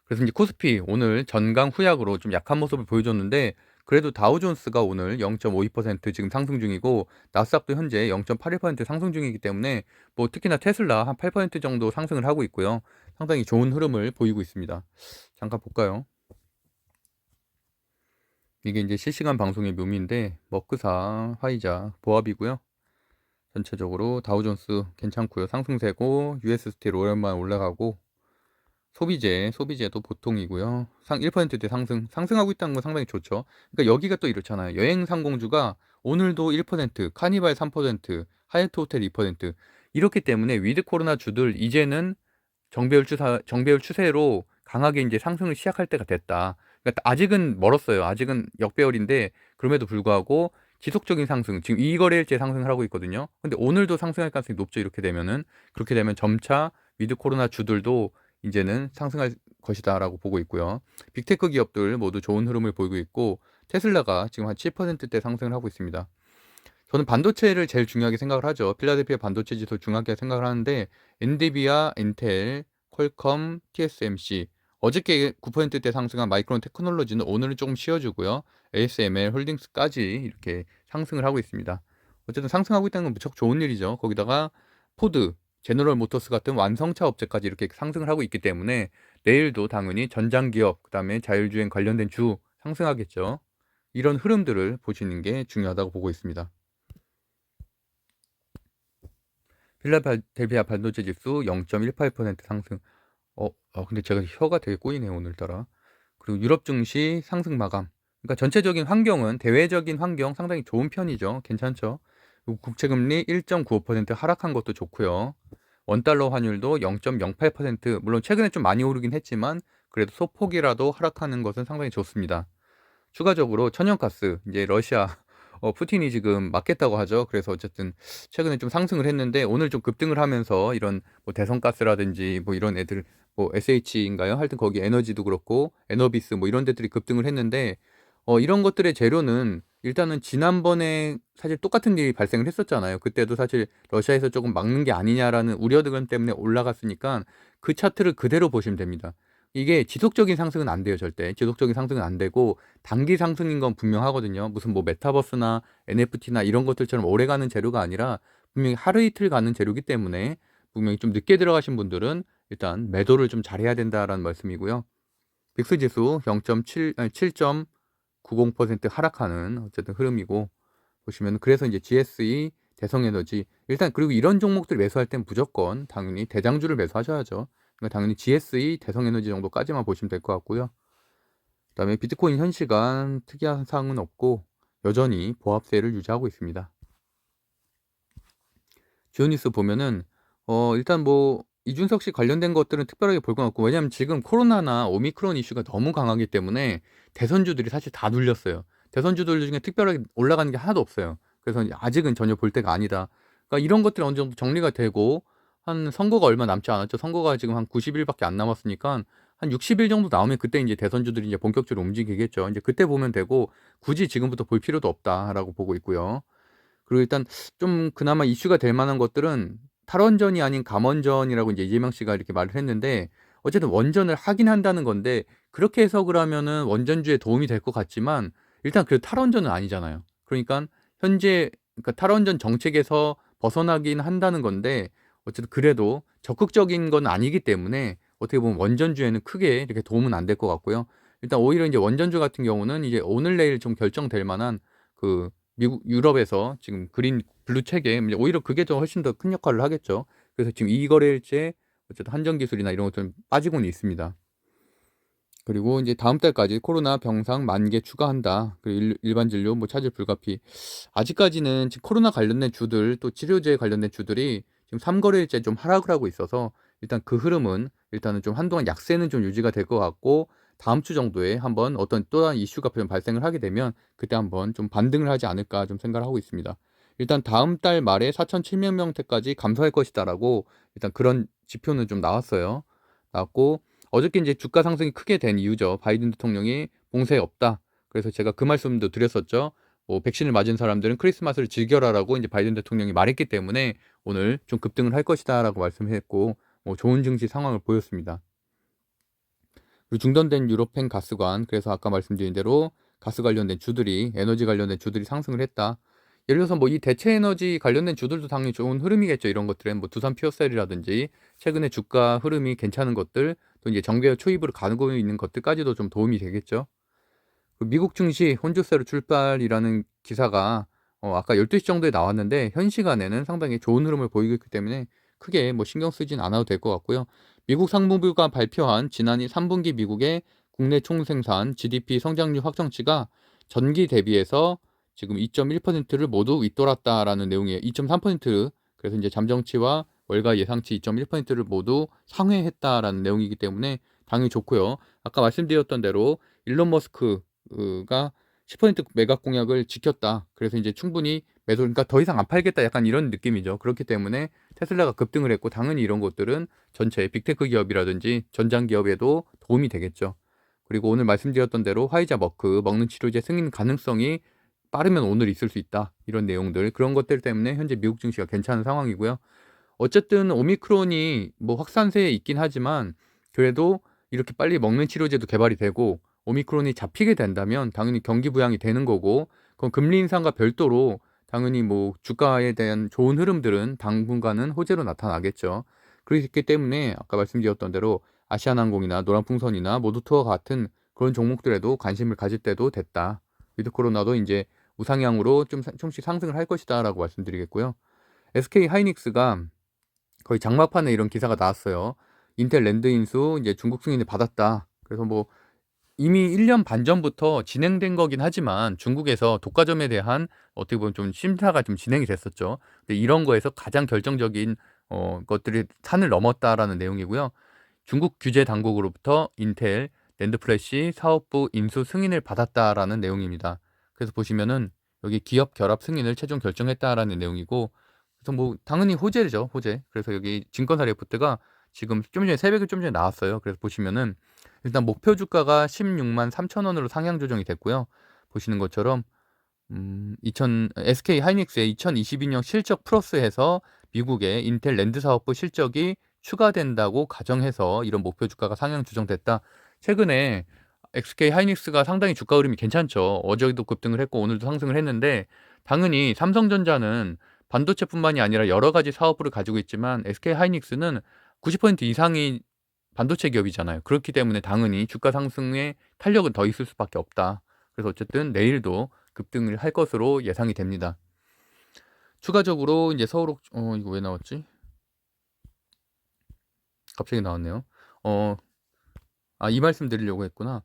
그래서 이제 코스피 오늘 전강 후약으로 좀 약한 모습을 보여줬는데 그래도 다우존스가 오늘 0.52% 지금 상승 중이고 나스닥도 현재 0.81% 상승 중이기 때문에 뭐 특히나 테슬라 한 8% 정도 상승을 하고 있고요. 상당히 좋은 흐름을 보이고 있습니다. 잠깐 볼까요? 이게 이제 실시간 방송의 묘미인데 머크사, 화이자, 보합이고요. 전체적으로 다우존스 괜찮고요. 상승세고 US 스틸 오랜만에 올라가고 소비재도 보통이고요. 1%대 상승하고 있다는 건 상당히 좋죠. 그러니까 여기가 또 이렇잖아요. 여행 상공주가 오늘도 1%, 카니발 3%, 하얏트 호텔 2%. 이렇기 때문에 위드 코로나 주들 이제는 정배열 추세로 강하게 이제 상승을 시작할 때가 됐다. 그러니까 아직은 멀었어요. 아직은 역배열인데 그럼에도 불구하고 지속적인 상승, 지금 2거래일째 상승을 하고 있거든요. 근데 오늘도 상승할 가능성이 높죠. 이렇게 되면은 그렇게 되면 점차 위드 코로나 주들도 이제는 상승할 것이다라고 보고 있고요. 빅테크 기업들 모두 좋은 흐름을 보이고 있고 테슬라가 지금 한 7%대 상승을 하고 있습니다. 저는 반도체를 제일 중요하게 생각을 하죠. 필라델피아 반도체 지수 중요하게 생각을 하는데 엔비디아, 인텔, 퀄컴, TSMC 어저께 9%대 상승한 마이크론 테크놀로지는 오늘은 조금 쉬어주고요. ASML 홀딩스까지 이렇게 상승을 하고 있습니다. 어쨌든 상승하고 있다는 건 무척 좋은 일이죠. 거기다가 포드, 제너럴 모터스 같은 완성차 업체까지 이렇게 상승을 하고 있기 때문에 내일도 당연히 전장기업, 그다음에 자율주행 관련된 주 상승하겠죠. 이런 흐름들을 보시는 게 중요하다고 보고 있습니다. 필라델피아 반도체 지수 0.18% 상승. 근데 제가 혀가 되게 꼬이네요, 오늘따라. 그리고 유럽 증시 상승 마감. 그러니까 전체적인 환경은 대외적인 환경 상당히 좋은 편이죠. 괜찮죠? 그리고 국채 금리 1.95% 하락한 것도 좋고요. 원달러 환율도 0.08%, 물론 최근에 좀 많이 오르긴 했지만 그래도 소폭이라도 하락하는 것은 상당히 좋습니다. 추가적으로 천연가스, 이제 러시아 푸틴이 지금 막겠다고 하죠. 그래서 어쨌든 최근에 좀 상승을 했는데 오늘 좀 급등을 하면서 이런 뭐 대성가스라든지 뭐 이런 애들 뭐 SH인가요? 하여튼 거기 에너지도 그렇고 에너비스 뭐 이런 데들이 급등을 했는데 이런 것들의 재료는 일단은 지난번에 사실 똑같은 일이 발생을 했었잖아요. 그때도 사실 러시아에서 조금 막는 게 아니냐라는 우려들 때문에 올라갔으니까 그 차트를 그대로 보시면 됩니다. 이게 지속적인 상승은 안 돼요, 절대. 지속적인 상승은 안 되고 단기 상승인 건 분명하거든요. 무슨 뭐 메타버스나 NFT나 이런 것들처럼 오래가는 재료가 아니라 분명히 하루 이틀 가는 재료이기 때문에 분명히 좀 늦게 들어가신 분들은 일단 매도를 좀 잘해야 된다라는 말씀이고요. 빅스 지수 0.7, 아니 7.90% 하락하는 어쨌든 흐름이고 보시면 그래서 이제 GSE, 대성에너지 일단 그리고 이런 종목들 매수할 땐 무조건 당연히 대장주를 매수하셔야죠. 그러니까 당연히 GSE, 대성에너지 정도까지만 보시면 될 것 같고요. 그다음에 비트코인 현 시간 특이한 사항은 없고 여전히 보합세를 유지하고 있습니다. 주요 뉴스 보면은 일단 뭐 이준석 씨 관련된 것들은 특별하게 볼 건 없고 왜냐하면 지금 코로나나 오미크론 이슈가 너무 강하기 때문에 대선주들이 사실 다 눌렸어요. 대선주들 중에 특별하게 올라가는 게 하나도 없어요. 그래서 아직은 전혀 볼 때가 아니다. 그러니까 이런 것들이 어느 정도 정리가 되고 한 선거가 얼마 남지 않았죠. 선거가 지금 한 90일밖에 안 남았으니까 한 60일 정도 나오면 그때 이제 대선주들이 이제 본격적으로 움직이겠죠. 이제 그때 보면 되고 굳이 지금부터 볼 필요도 없다라고 보고 있고요. 그리고 일단 좀 그나마 이슈가 될 만한 것들은 탈원전이 아닌 감원전이라고 이제 이재명 씨가 이렇게 말을 했는데 어쨌든 원전을 하긴 한다는 건데 그렇게 해석을 하면은 원전주에 도움이 될 것 같지만 일단 그 탈원전은 아니잖아요. 그러니까 현재 그러니까 탈원전 정책에서 벗어나긴 한다는 건데 어쨌든 그래도 적극적인 건 아니기 때문에 어떻게 보면 원전주에는 크게 이렇게 도움은 안 될 것 같고요. 일단 오히려 이제 원전주 같은 경우는 이제 오늘 내일 좀 결정될 만한 그 미국, 유럽에서 지금 그린 블루 체계 오히려 그게 더 훨씬 더 큰 역할을 하겠죠. 그래서 지금 2거래일째 어쨌든 한전 기술이나 이런 것들은 빠지고는 있습니다. 그리고 이제 다음 달까지 코로나 병상 10,000개 추가한다. 그리고 일반 진료 뭐 차질 불가피. 아직까지는 지금 코로나 관련된 주들 또 치료제 관련된 주들이 지금 3거래일째 좀 하락을 하고 있어서 일단 그 흐름은 일단은 좀 한동안 약세는 좀 유지가 될 것 같고, 다음 주 정도에 한번 어떤 또 다른 이슈가 좀 발생을 하게 되면 그때 한번 좀 반등을 하지 않을까 좀 생각을 하고 있습니다. 일단 다음 달 말에 4,700명대까지 감소할 것이다라고 일단 그런 지표는 좀 나왔어요. 나왔고, 어저께 이제 주가 상승이 크게 된 이유죠. 바이든 대통령이 봉쇄 없다. 그래서 제가 그 말씀도 드렸었죠. 뭐 백신을 맞은 사람들은 크리스마스를 즐겨라라고 이제 바이든 대통령이 말했기 때문에 오늘 좀 급등을 할 것이다라고 말씀했고, 좋은 증시 상황을 보였습니다. 그리고 중단된 유럽행 가스관, 그래서 아까 말씀드린 대로 가스 관련된 주들이, 에너지 관련된 주들이 상승을 했다. 예를 들어서 뭐 이 대체 에너지 관련된 주들도 당연히 좋은 흐름이겠죠. 이런 것들은 뭐 두산 퓨어셀이라든지 최근에 주가 흐름이 괜찮은 것들, 또 이제 정제어 초입으로 가고 있는 것들까지도 좀 도움이 되겠죠. 그 미국 증시 혼조세로 출발이라는 기사가 아까 12시 정도에 나왔는데 현 시간에는 상당히 좋은 흐름을 보이고 있기 때문에 크게 뭐 신경 쓰진 않아도 될 것 같고요. 미국 상무부가 발표한 지난해 3분기 미국의 국내 총생산 GDP 성장률 확정치가 전기 대비해서 지금 2.1%를 모두 윗돌았다라는 내용이에요. 2.3%. 그래서 이제 잠정치와 월가 예상치 2.1%를 모두 상회했다라는 내용이기 때문에 당연히 좋고요. 아까 말씀드렸던 대로 일론 머스크가 10% 매각 공약을 지켰다. 그래서 이제 충분히 매도, 그러니까 더 이상 안 팔겠다, 약간 이런 느낌이죠. 그렇기 때문에 테슬라가 급등을 했고, 당연히 이런 것들은 전체 빅테크 기업이라든지 전장 기업에도 도움이 되겠죠. 그리고 오늘 말씀드렸던 대로 화이자 머크 먹는 치료제 승인 가능성이 빠르면 오늘 있을 수 있다. 이런 내용들, 그런 것들 때문에 현재 미국 증시가 괜찮은 상황이고요. 어쨌든 오미크론이 뭐 확산세에 있긴 하지만 그래도 이렇게 빨리 먹는 치료제도 개발이 되고 오미크론이 잡히게 된다면 당연히 경기 부양이 되는 거고, 그건 금리 인상과 별도로 당연히 뭐 주가에 대한 좋은 흐름들은 당분간은 호재로 나타나겠죠. 그렇기 때문에 아까 말씀드렸던 대로 아시아나항공이나 노란풍선이나 모두투어 같은 그런 종목들에도 관심을 가질 때도 됐다. 위드 코로나도 이제 우상향으로 좀씩 상승을 할 것이다라고 말씀드리겠고요. SK 하이닉스가 거의 장마판에 이런 기사가 나왔어요. 인텔 랜드 인수 이제 중국 승인을 받았다. 그래서 뭐 이미 1년 반 전부터 진행된 거긴 하지만 중국에서 독과점에 대한 어떻게 보면 좀 심사가 좀 진행이 됐었죠. 근데 이런 거에서 가장 결정적인 것들이 산을 넘었다라는 내용이고요. 중국 규제 당국으로부터 인텔 랜드 플래시 사업부 인수 승인을 받았다라는 내용입니다. 그래서 보시면은 여기 기업 결합 승인을 최종 결정했다라는 내용이고, 그래서 뭐 당연히 호재죠, 호재. 그래서 여기 증권사 리포트가 지금 좀 전에 새벽에 좀 전에 나왔어요. 그래서 보시면은 일단 목표 주가가 16만 3천 원으로 상향 조정이 됐고요. 보시는 것처럼 SK 하이닉스의 2022년 실적 플러스해서 미국의 인텔 랜드 사업부 실적이 추가된다고 가정해서 이런 목표 주가가 상향 조정됐다. 최근에 SK 하이닉스가 상당히 주가 흐름이 괜찮죠. 어제도 급등을 했고 오늘도 상승을 했는데, 당연히 삼성전자는 반도체뿐만이 아니라 여러 가지 사업부를 가지고 있지만 SK 하이닉스는 90% 이상이 반도체 기업이잖아요. 그렇기 때문에 당연히 주가 상승의 탄력은 더 있을 수밖에 없다. 그래서 어쨌든 내일도 급등을 할 것으로 예상이 됩니다. 추가적으로 이제 이거 왜 나왔지? 갑자기 나왔네요. 이 말씀 드리려고 했구나.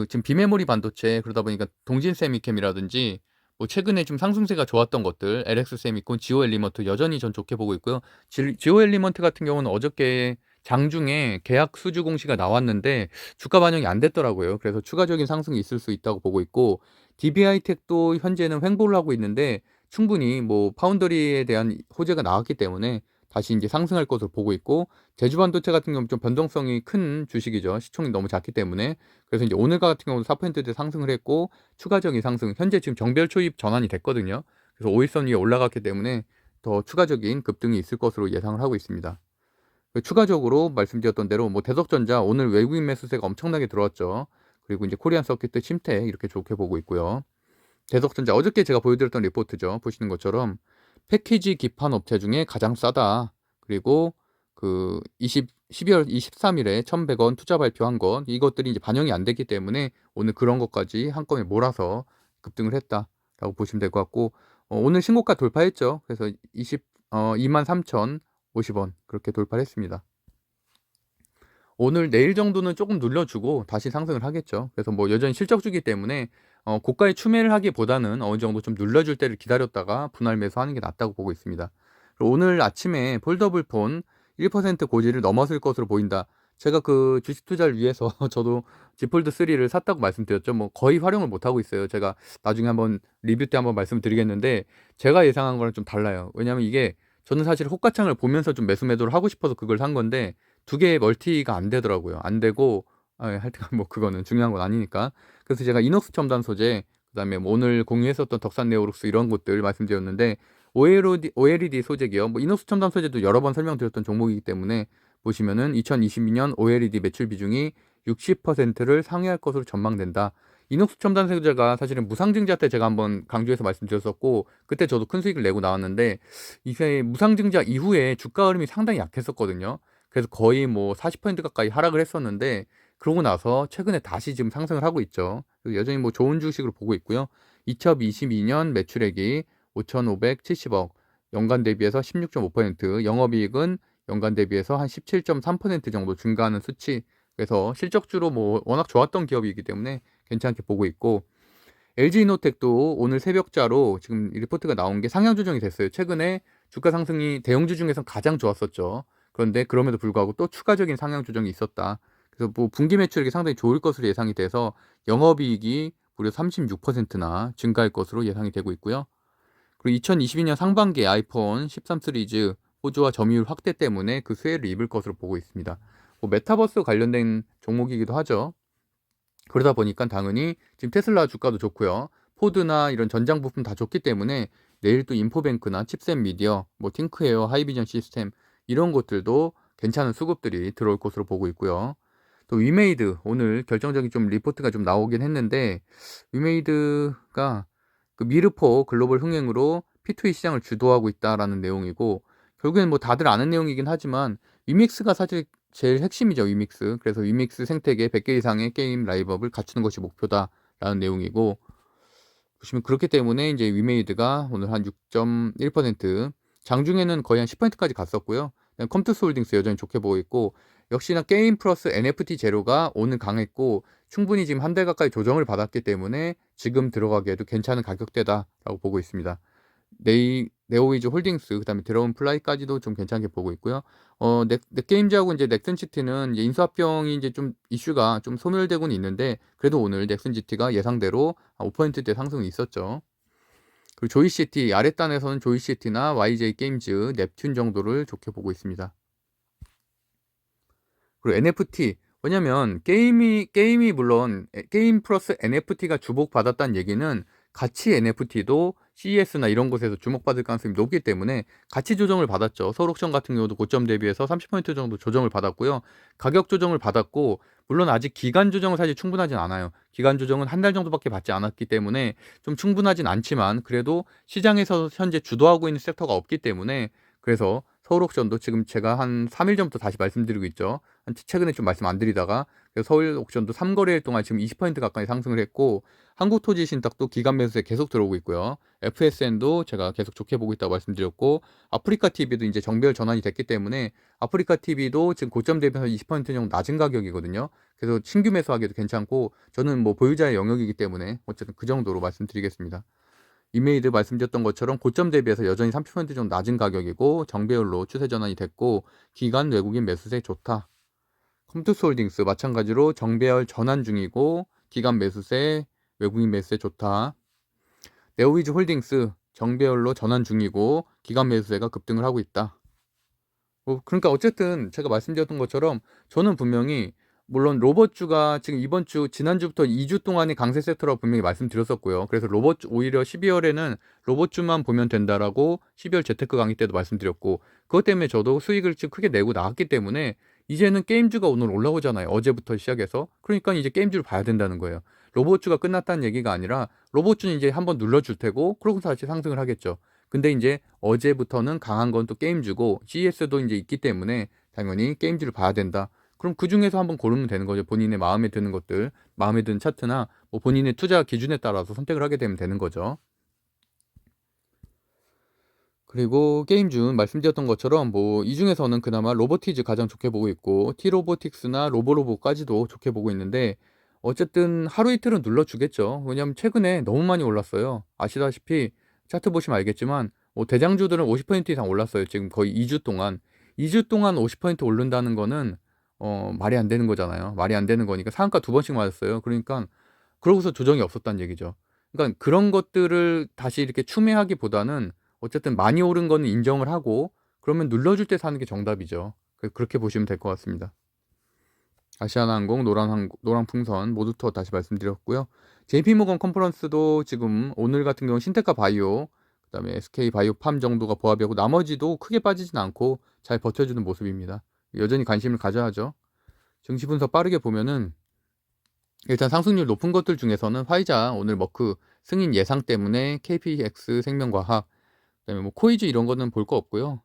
지금 비메모리 반도체, 그러다 보니까 동진 세미캠이라든지 뭐 최근에 좀 상승세가 좋았던 것들, LX 세미콘, 지오 엘리먼트 여전히 전 좋게 보고 있고요. 지오 엘리먼트 같은 경우는 어저께 장중에 계약 수주 공시가 나왔는데 주가 반영이 안 됐더라고요. 그래서 추가적인 상승이 있을 수 있다고 보고 있고, DB하이텍도 현재는 횡보를 하고 있는데 충분히 뭐 파운더리에 대한 호재가 나왔기 때문에 다시 이제 상승할 것으로 보고 있고, 제주반도체 같은 경우는 좀 변동성이 큰 주식이죠. 시총이 너무 작기 때문에. 그래서 이제 오늘 같은 경우도 4%대 상승을 했고, 추가적인 상승, 현재 지금 정별 초입 전환이 됐거든요. 그래서 5일선 위에 올라갔기 때문에 더 추가적인 급등이 있을 것으로 예상을 하고 있습니다. 추가적으로 말씀드렸던 대로 뭐 대덕전자 오늘 외국인 매수세가 엄청나게 들어왔죠. 그리고 이제 코리안 서킷 침태 이렇게 좋게 보고 있고요. 대덕전자 어저께 제가 보여드렸던 리포트죠. 보시는 것처럼 패키지 기판 업체 중에 가장 싸다. 그리고 12월 23일에 1,100원 투자 발표한 것, 이것들이 이제 반영이 안 됐기 때문에 오늘 그런 것까지 한꺼번에 몰아서 급등을 했다라고 보시면 될 것 같고, 오늘 신고가 돌파했죠. 그래서 23,050원 그렇게 돌파했습니다. 오늘 내일 정도는 조금 눌려주고 다시 상승을 하겠죠. 그래서 뭐 여전히 실적주기 때문에 고가에 추매를 하기보다는 어느 정도 좀 눌려줄 때를 기다렸다가 분할 매수하는 게 낫다고 보고 있습니다. 그리고 오늘 아침에 폴더블 폰 1% 고지를 넘어설 것으로 보인다. 제가 그 주식 투자를 위해서 저도 Z 폴드 3를 샀다고 말씀드렸죠. 뭐 거의 활용을 못 하고 있어요. 제가 나중에 한번 리뷰 때 한번 말씀드리겠는데, 제가 예상한 거랑 좀 달라요. 왜냐면 이게 저는 사실 호가창을 보면서 좀 매수 매도를 하고 싶어서 그걸 산 건데, 두 개의 멀티가 안 되더라고요. 안 되고, 하여튼 뭐 그거는 중요한 건 아니니까. 그래서 제가 이녹스 첨단 소재, 그다음에 뭐 오늘 공유했었던 덕산 네오룩스 이런 것들 말씀드렸는데, OLED 소재기요. 뭐 이녹스 첨단 소재도 여러 번 설명드렸던 종목이기 때문에 보시면은 2022년 OLED 매출 비중이 60%를 상회할 것으로 전망된다. 이녹스 첨단 소재가 사실은 무상증자 때 제가 한번 강조해서 말씀드렸었고, 그때 저도 큰 수익을 내고 나왔는데, 이게 무상증자 이후에 주가 흐름이 상당히 약했었거든요. 그래서 거의 뭐 40% 가까이 하락을 했었는데, 그러고 나서 최근에 다시 지금 상승을 하고 있죠. 여전히 뭐 좋은 주식으로 보고 있고요. 2022년 매출액이 5,570억, 연간 대비해서 16.5%, 영업이익은 연간 대비해서 한 17.3% 정도 증가하는 수치. 그래서 실적주로 뭐 워낙 좋았던 기업이기 때문에 괜찮게 보고 있고, LG이노텍도 오늘 새벽자로 지금 이 리포트가 나온 게 상향 조정이 됐어요. 최근에 주가 상승이 대형주 중에서 가장 좋았었죠. 그런데 그럼에도 불구하고 또 추가적인 상향 조정이 있었다. 그래서 뭐 분기 매출액이 상당히 좋을 것으로 예상이 돼서 영업이익이 무려 36%나 증가할 것으로 예상이 되고 있고요. 그리고 2022년 상반기에 아이폰 13 시리즈 호주와 점유율 확대 때문에 그 수혜를 입을 것으로 보고 있습니다. 뭐 메타버스 관련된 종목이기도 하죠. 그러다 보니까 당연히 지금 테슬라 주가도 좋고요. 포드나 이런 전장 부품 다 좋기 때문에 내일 또 인포뱅크나 칩셋 미디어, 뭐 팅크웨어, 하이비전 시스템 이런 것들도 괜찮은 수급들이 들어올 것으로 보고 있고요. 또 위메이드 오늘 결정적인 좀 리포트가 좀 나오긴 했는데, 위메이드가 그 미르포 글로벌 흥행으로 P2E 시장을 주도하고 있다라는 내용이고, 결국엔 뭐 다들 아는 내용이긴 하지만 위믹스가 사실 제일 핵심이죠. 위믹스. 그래서 위믹스 생태계 100개 이상의 게임 라이브업을 갖추는 것이 목표다라는 내용이고, 보시면 그렇기 때문에 이제 위메이드가 오늘 한 6.1%, 장중에는 거의 한 10%까지 갔었고요. 컴투스 홀딩스 여전히 좋게 보고 있고, 역시나 게임 플러스 NFT 재료가 오늘 강했고, 충분히 지금 한 달 가까이 조정을 받았기 때문에 지금 들어가기에도 괜찮은 가격대다라고 보고 있습니다. 네오위즈 홀딩스, 그다음에 드라운 플라이까지도 좀 괜찮게 보고 있고요. 넷게임즈하고 이제 넥슨시티는 이제 인수합병이 이제 좀 이슈가 좀 소멸되고는 있는데, 그래도 오늘 넥슨시티가 예상대로 한 5%대 상승이 있었죠. 그리고 조이시티 아랫단에서는 조이시티나 YJ 게임즈, 넵튠 정도를 좋게 보고 있습니다. 그리고 NFT, 왜냐면 게임이 물론 게임 플러스 NFT가 주목받았다는 얘기는 가치 NFT도 CES나 이런 곳에서 주목받을 가능성이 높기 때문에 가치 조정을 받았죠. 서울옥션 같은 경우도 고점 대비해서 30% 정도 조정을 받았고요. 가격 조정을 받았고, 물론 아직 기간 조정은 사실 충분하진 않아요. 기간 조정은 한 달 정도밖에 받지 않았기 때문에 좀 충분하진 않지만, 그래도 시장에서 현재 주도하고 있는 섹터가 없기 때문에, 그래서 서울옥션도 지금 제가 한 3일 전부터 다시 말씀드리고 있죠. 최근에 좀 말씀 안 드리다가, 서울 옥션도 3거래일 동안 지금 20% 가까이 상승을 했고, 한국토지신탁도 기간 매수세 계속 들어오고 있고요. FSN도 제가 계속 좋게 보고 있다고 말씀드렸고, 아프리카 TV도 이제 정배열 전환이 됐기 때문에 아프리카 TV도 지금 고점 대비해서 20% 정도 낮은 가격이거든요. 그래서 신규 매수하기도 괜찮고, 저는 뭐 보유자의 영역이기 때문에 어쨌든 그 정도로 말씀드리겠습니다. 이메이드 말씀드렸던 것처럼 고점 대비해서 여전히 30% 정도 낮은 가격이고, 정배열로 추세 전환이 됐고, 기간 외국인 매수세 좋다. 컴투스홀딩스 마찬가지로 정배열 전환 중이고, 기간 매수세, 외국인 매수세 좋다. 네오위즈 홀딩스 정배열로 전환 중이고, 기간 매수세가 급등을 하고 있다. 그러니까 어쨌든 제가 말씀드렸던 것처럼 저는 분명히, 물론 로봇주가 지금 지난주부터 2주 동안의 강세 섹터라고 분명히 말씀드렸었고요. 그래서 오히려 12월에는 로봇주만 보면 된다라고 12월 재테크 강의 때도 말씀드렸고, 그것 때문에 저도 수익을 좀 크게 내고 나왔기 때문에, 이제는 게임주가 오늘 올라오잖아요. 어제부터 시작해서. 그러니까 이제 게임주를 봐야 된다는 거예요. 로봇주가 끝났다는 얘기가 아니라, 로봇주는 이제 한번 눌러줄 테고, 그러고 다시 상승을 하겠죠. 근데 이제 어제부터는 강한 건 또 게임주고, CES도 이제 있기 때문에 당연히 게임주를 봐야 된다. 그럼 그 중에서 한번 고르면 되는 거죠. 본인의 마음에 드는 것들, 마음에 드는 차트나 뭐 본인의 투자 기준에 따라서 선택을 하게 되면 되는 거죠. 그리고 게임준 말씀드렸던 것처럼 뭐 이 중에서는 그나마 로보티즈 가장 좋게 보고 있고 T로보틱스나 로보로보까지도 좋게 보고 있는데, 어쨌든 하루 이틀은 눌러주겠죠. 왜냐하면 최근에 너무 많이 올랐어요. 아시다시피 차트 보시면 알겠지만 뭐 대장주들은 50% 이상 올랐어요. 지금 거의 2주 동안. 2주 동안 50% 오른다는 거는 말이 안 되는 거잖아요. 말이 안 되는 거니까 상한가 두 번씩 맞았어요. 그러니까 그러고서 조정이 없었다는 얘기죠. 그러니까 그런 것들을 다시 이렇게 추매하기보다는 어쨌든 많이 오른 거는 인정을 하고, 그러면 눌러줄 때 사는 게 정답이죠. 그렇게 보시면 될 것 같습니다. 아시아나항공, 노랑풍선 모두 터 다시 말씀드렸고요. JP모건 컨퍼런스도 지금 오늘 같은 경우 신테카 바이오, 그다음에 SK 바이오팜 정도가 보합이고 나머지도 크게 빠지진 않고 잘 버텨주는 모습입니다. 여전히 관심을 가져야죠. 증시 분석 빠르게 보면은 일단 상승률 높은 것들 중에서는 화이자 오늘 머크 승인 예상 때문에 KPX 생명과학, 그다음에 뭐 코이즈 이런 거는 볼 거 없고요.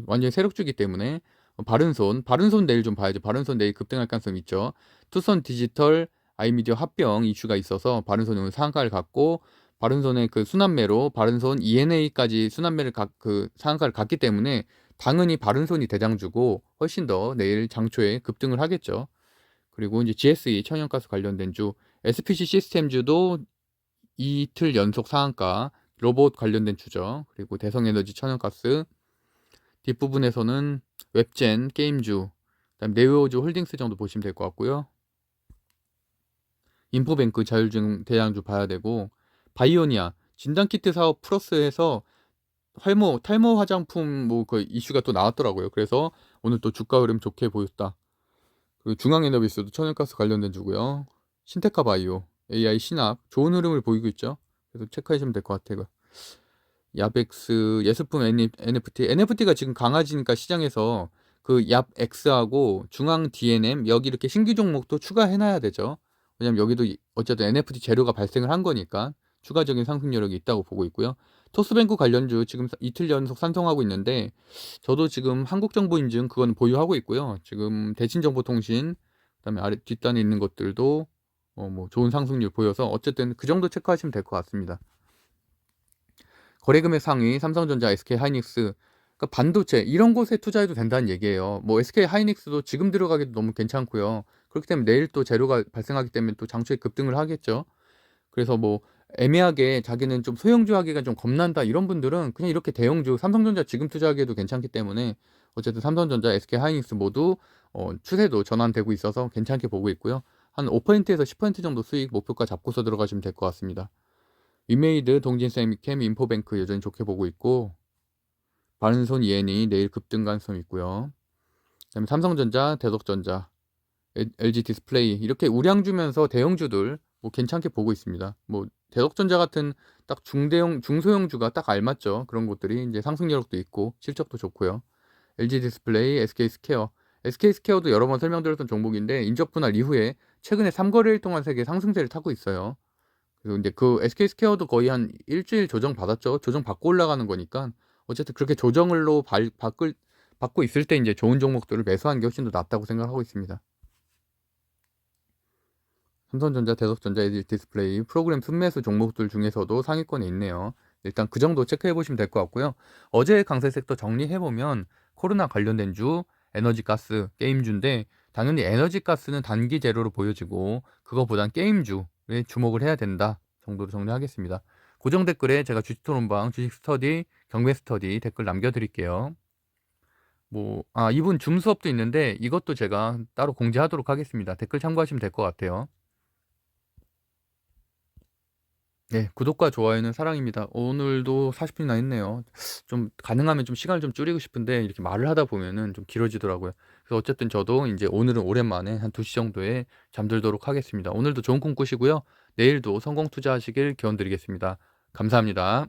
완전히 세력주기 때문에 바른손 내일 좀 봐야죠. 바른손 내일 급등할 가능성이 있죠. 투선 디지털 아이미디어 합병 이슈가 있어서 바른손이 오늘 상한가를 갔고, 바른손의 그 순환매로 바른손 ENA까지 순환매를 그 상한가를 갔기 때문에 당연히 바른손이 대장주고 훨씬 더 내일 장초에 급등을 하겠죠. 그리고 이제 GSE 천연가스 관련된 주, SPC 시스템주도 이틀 연속 상한가, 로봇 관련된 주죠. 그리고 대성에너지 천연가스, 뒷부분에서는 웹젠 게임주, 그다음 네오즈 홀딩스 정도 보시면 될 것 같고요. 인포뱅크 자율주행 대장주 봐야 되고, 바이오니아 진단키트 사업 플러스해서 탈모 화장품 뭐 그 이슈가 또 나왔더라고요. 그래서 오늘 또 주가 흐름 좋게 보였다. 그리고 중앙에너비스도 천연가스 관련된 주고요. 신테카 바이오, AI 신압 좋은 흐름을 보이고 있죠. 그래서 체크하시면 될 것 같아요. 야벡스, 예스품 NFT가 지금 강해지니까 시장에서 그 얍X하고 중앙 DNM 여기 이렇게 신규 종목도 추가해놔야 되죠. 왜냐면 여기도 어쨌든 NFT 재료가 발생을 한 거니까 추가적인 상승 여력이 있다고 보고 있고요. 토스뱅크 관련주 지금 이틀 연속 상승하고 있는데, 저도 지금 한국정보인증 그건 보유하고 있고요. 지금 대신정보통신, 그다음에 아래 뒷단에 있는 것들도 뭐 좋은 상승률 보여서 어쨌든 그 정도 체크하시면 될 것 같습니다. 거래금액 상위 삼성전자, SK하이닉스, 그러니까 반도체 이런 곳에 투자해도 된다는 얘기예요. 뭐 SK하이닉스도 지금 들어가기도 너무 괜찮고요. 그렇기 때문에 내일 또 재료가 발생하기 때문에 또 장초에 급등을 하겠죠. 그래서 뭐 애매하게 자기는 좀 소형주 하기가 좀 겁난다 이런 분들은 그냥 이렇게 대형주 삼성전자 지금 투자하기에도 괜찮기 때문에 어쨌든 삼성전자, SK하이닉스 모두 추세도 전환되고 있어서 괜찮게 보고 있고요. 한 5%에서 10% 정도 수익 목표가 잡고서 들어가시면 될 것 같습니다. 위메이드, 동진세미캠, 인포뱅크 여전히 좋게 보고 있고, 바른손 EN이 내일 급등 가능성이 있고요. 그다음에 삼성전자, 대덕전자, LG 디스플레이 이렇게 우량 주면서 대형주들 뭐 괜찮게 보고 있습니다. 뭐 대덕전자 같은 딱 중소형주가 딱 알맞죠. 그런 것들이 이제 상승 여력도 있고 실적도 좋고요. LG 디스플레이, SK스퀘어도 여러 번 설명드렸던 종목인데 인적 분할 이후에 최근에 3거래일 동안 세계 상승세를 타고 있어요. 그리고 이제 그 SK스퀘어도 거의 한 일주일 조정 받았죠. 조정 받고 올라가는 거니까 어쨌든 그렇게 조정을로 받고 있을 때 이제 좋은 종목들을 매수하는 게 훨씬 더 낫다고 생각하고 있습니다. 삼성전자, 대덕전자, LG 디스플레이 프로그램 순매수 종목들 중에서도 상위권에 있네요. 일단 그 정도 체크해 보시면 될 것 같고요. 어제 강세 섹터 정리해 보면 코로나 관련된 주, 에너지 가스, 게임주인데 당연히 에너지 가스는 단기 재료로 보여지고 그거보단 게임주에 주목을 해야 된다 정도로 정리하겠습니다. 고정 댓글에 제가 주식 토론방, 주식 스터디, 경매 스터디 댓글 남겨드릴게요. 이분 줌 수업도 있는데 이것도 제가 따로 공지하도록 하겠습니다. 댓글 참고하시면 될 것 같아요. 네, 구독과 좋아요는 사랑입니다. 오늘도 40분이나 했네요. 좀 가능하면 좀 시간을 좀 줄이고 싶은데 이렇게 말을 하다 보면은 좀 길어지더라고요. 그래서 어쨌든 저도 이제 오늘은 오랜만에 한 2시 정도에 잠들도록 하겠습니다. 오늘도 좋은 꿈 꾸시고요. 내일도 성공 투자하시길 기원 드리겠습니다. 감사합니다.